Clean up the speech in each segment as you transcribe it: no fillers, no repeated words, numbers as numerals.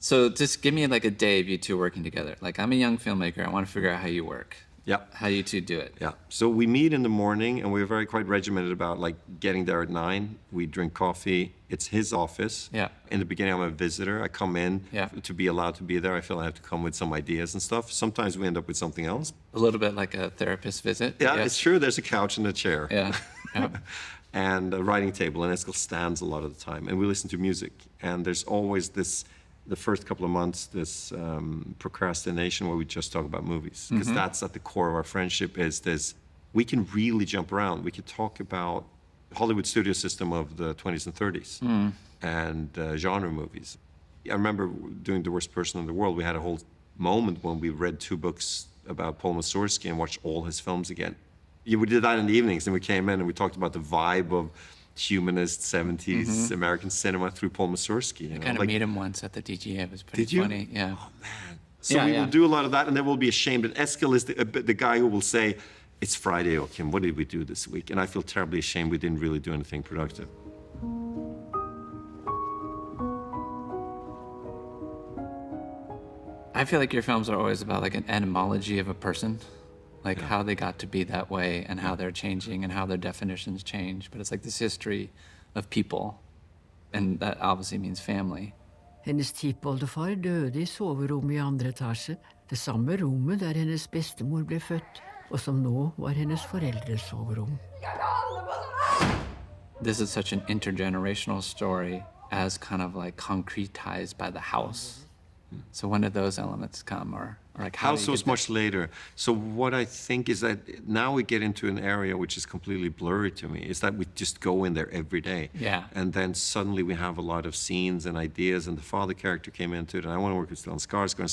So just give me like a day of you two working together. Like, I'm a young filmmaker. I want to figure out how you work. Yeah. How you two do it. Yeah. So we meet in the morning, and we're quite regimented about like getting there at 9. We drink coffee. It's his office. Yeah. In the beginning, I'm a visitor. I come in to be allowed to be there. I feel I have to come with some ideas and stuff. Sometimes we end up with something else. A little bit like a therapist visit. Yeah, it's true. There's a couch and a chair. Yeah. And a writing table, and Eskil stands a lot of the time. And we listen to music. And there's always this, the first couple of months, this procrastination where we just talk about movies. Because that's at the core of our friendship, is this, we can really jump around. We could talk about Hollywood studio system of the 20s and 30s and genre movies. I remember doing The Worst Person in the World. We had a whole moment when we read 2 books about Paul Mussorgsky and watched all his films again. Yeah, we did that in the evenings, and we came in and we talked about the vibe of humanist 70s American cinema through Paul Mussorgsky. I kind of meet him once at the DGA. It was pretty Did you? funny. Yeah. Oh, man. So we will do a lot of that, and then we'll be ashamed. And Eskil is the guy who will say, it's Friday, Joachim, what did we do this week? And I feel terribly ashamed we didn't really do anything productive. I feel like your films are always about like an etymology of a person, like how they got to be that way and how they're changing and how their definitions change. But it's like this history of people, and that obviously means family. Hennes tippoldefar døde I soverommet I andre etasje, det samme rommet der hennes bestemor ble født, og som nå var hennes foreldres soverom. This is such an intergenerational story as kind of like concretized by the house. So when did those elements come, or like how House was much later. So what I think is that now we get into an area which is completely blurry to me, is that we just go in there every day. Yeah. And then suddenly we have a lot of scenes and ideas, and the father character came into it, and I want to work with Stellan Skarsgård,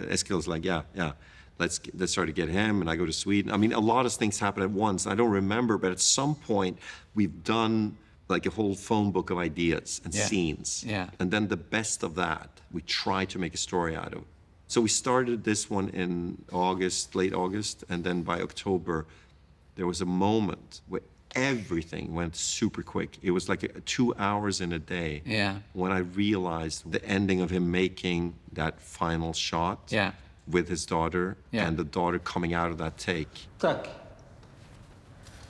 Eskil's like, yeah, let's try to get him, and I go to Sweden. I mean, a lot of things happen at once. I don't remember, but at some point we've done like a whole phone book of ideas and scenes. Yeah. And then the best of that, we try to make a story out of. So we started this one in August, late August, and then by October, there was a moment where everything went super quick. It was like 2 hours in a day when I realized the ending of him making that final shot with his daughter and the daughter coming out of that take. Tack.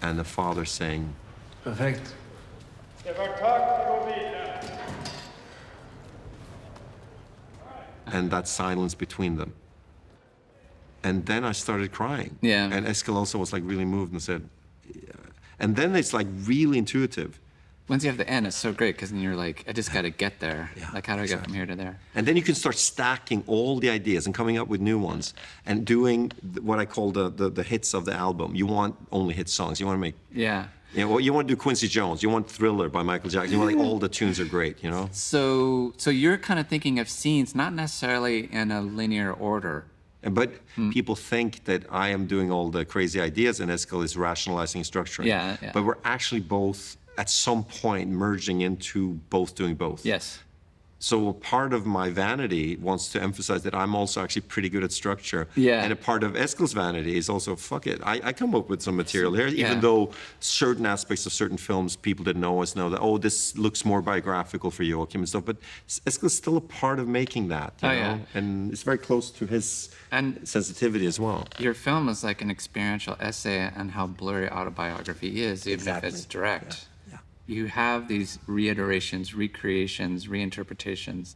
And the father saying, Perfekt. Det var tack, vi går vidare. and that silence between them. And then I started crying. Yeah. And Eskil also was like really moved and said, yeah. And then it's like really intuitive. Once you have the end, it's so great, because then you're like, I just got to get there. Yeah, Like, how do I get from here to there? And then you can start stacking all the ideas and coming up with new ones and doing what I call the hits of the album. You want only hit songs. You want to make, you know, you want to do Quincy Jones. You want Thriller by Michael Jackson. You want like all the tunes are great, you know? So you're kind of thinking of scenes, not necessarily in a linear order. But people think that I am doing all the crazy ideas and Eskil is rationalizing and structuring. Yeah. But we're actually both, at some point, merging into both doing both. Yes. So a part of my vanity wants to emphasize that I'm also actually pretty good at structure. Yeah. And a part of Eskil's vanity is also, fuck it, I come up with some material here, even though certain aspects of certain films people that know us know that, oh, this looks more biographical for Joachim and stuff, but Eskil's still a part of making that, you know? Yeah. And it's very close to his sensitivity as well. Your film is like an experiential essay on how blurry autobiography is, even if it's direct. You have these reiterations, recreations, reinterpretations.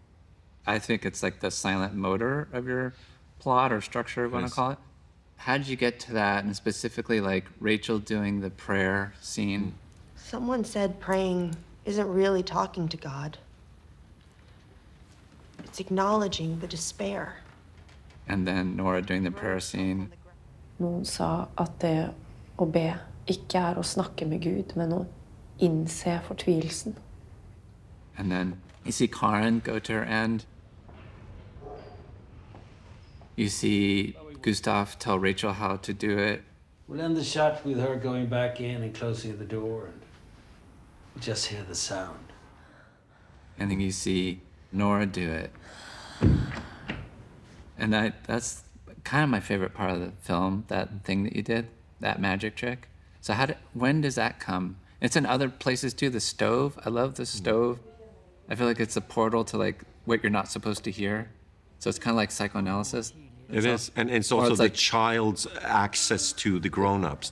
I think it's like the silent motor of your plot or structure, you want to call it. How did you get to that? And specifically, like Rachel doing the prayer scene. Someone said praying isn't really talking to God. It's acknowledging the despair. And then Nora doing the prayer scene. Noen sa at det å be ikke å snakke med Gud, men å innse fortvilelsen. And then you see Karen go to her end. You see Gustav tell Rachel how to do it. We'll end the shot with her going back in and closing the door, and we'll just hear the sound. And then you see Nora do it. And that's kind of my favorite part of the film, that thing that you did, that magic trick. So when does that come? It's in other places too, the stove. I love the stove. I feel like it's a portal to like what you're not supposed to hear. So it's kind of like psychoanalysis. It is. And it's also it's the like- child's access to the grown-ups.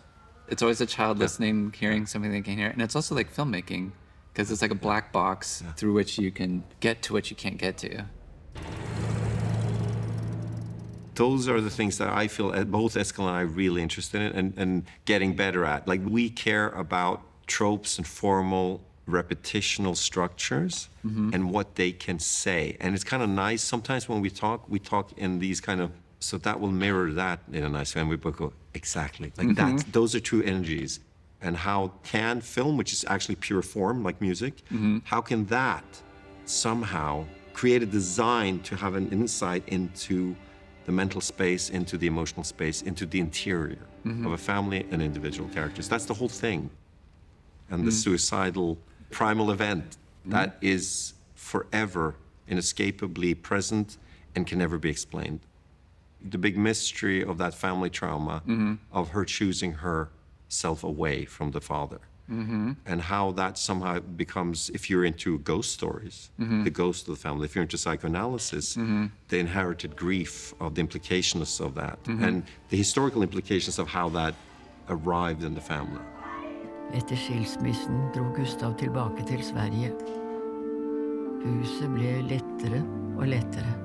It's always a child listening, hearing something they can't hear. And it's also like filmmaking, because it's like a black box through which you can get to what you can't get to. Those are the things that I feel both Eskil and I are really interested in and getting better at. Like, we care about tropes and formal repetitional structures and what they can say. And it's kind of nice. Sometimes when we talk in these kind of, so that will mirror that in a nice way. And we both go, exactly. Like that, those are true energies. And how can film, which is actually pure form, like music, how can that somehow create a design to have an insight into the mental space, into the emotional space, into the interior of a family and individual characters? That's the whole thing. And the suicidal primal event that is forever inescapably present and can never be explained. The big mystery of that family trauma, of her choosing herself away from the father. And how that somehow becomes, if you're into ghost stories, the ghost of the family, if you're into psychoanalysis, the inherited grief of the implications of that, and the historical implications of how that arrived in the family. Etter skilsmissen dro Gustav tilbake til Sverige. Huset ble lettere og lettere.